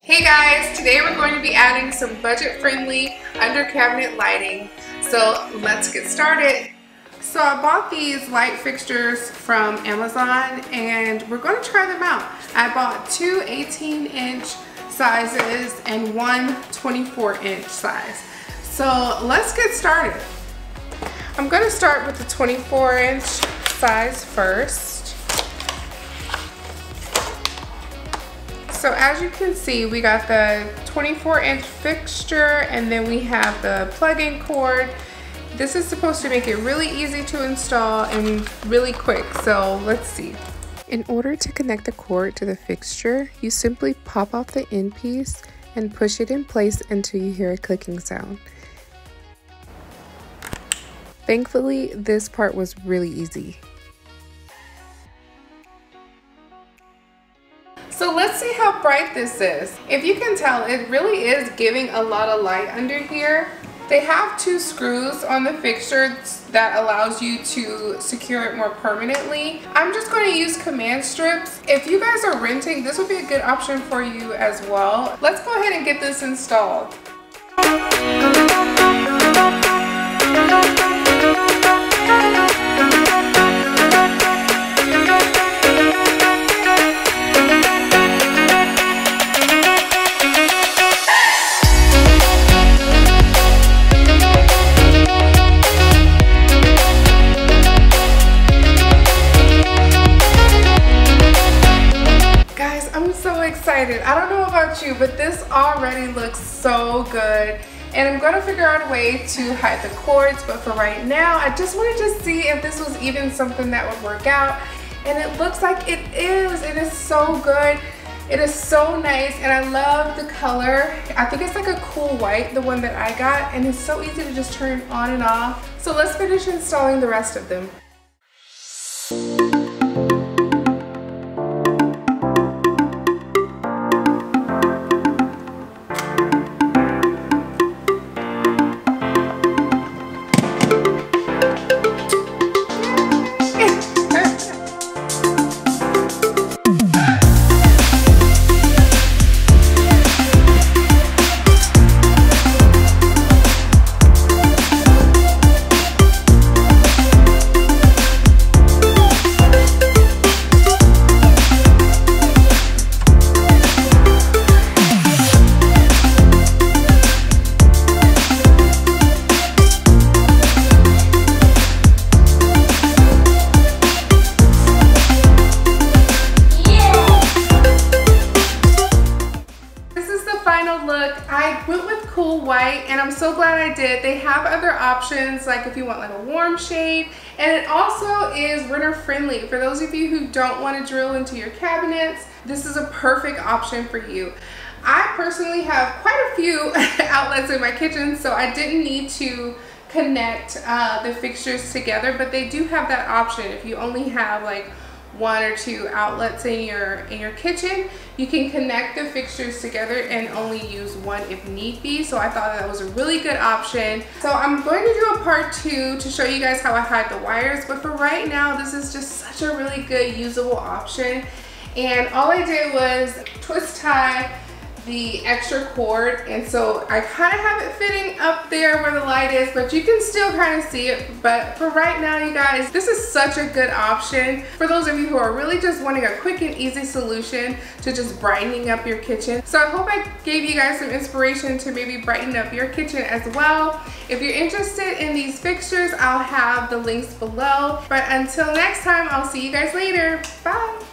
Hey guys, today we're going to be adding some budget-friendly under cabinet lighting. So let's get started. So I bought these light fixtures from Amazon and we're going to try them out. I bought two 18-inch sizes and one 24-inch size. So let's get started. I'm going to start with the 24-inch size first. So as you can see, we got the 24-inch fixture and then we have the plug-in cord. This is supposed to make it really easy to install and really quick, so let's see. In order to connect the cord to the fixture, you simply pop off the end piece and push it in place until you hear a clicking sound. Thankfully, this part was really easy. So let's see how bright this is. If you can tell, it really is giving a lot of light under here. They have two screws on the fixture that allows you to secure it more permanently. I'm just going to use command strips. If you guys are renting, this would be a good option for you as well. Let's go ahead and get this installed. Excited. I don't know about you, but this already looks so good, and I'm gonna figure out a way to hide the cords, but for right now I just wanted to see if this was even something that would work out, and it looks like it is. It is so good. It is so nice, and I love the color. I think it's like a cool white, the one that I got, and it's so easy to just turn on and off. So let's finish installing the rest of them. I went with cool white, and I'm so glad I did. They have other options, like if you want like a warm shade, and it also is renter friendly. For those of you who don't want to drill into your cabinets, this is a perfect option for you. I personally have quite a few outlets in my kitchen, so I didn't need to connect the fixtures together, but they do have that option. If you only have like one or two outlets in your kitchen, you can connect the fixtures together and only use one if need be. So I thought that was a really good option. So I'm going to do a part 2 to show you guys how I hide the wires, but for right now this is just such a really good usable option, and all I did was twist tie the extra cord, and so I kind of have it fitting up there where the light is, but you can still kind of see it. But for right now, you guys, this is such a good option for those of you who are really just wanting a quick and easy solution to just brightening up your kitchen. So I hope I gave you guys some inspiration to maybe brighten up your kitchen as well. If you're interested in these fixtures, I'll have the links below. But until next time, I'll see you guys later. Bye.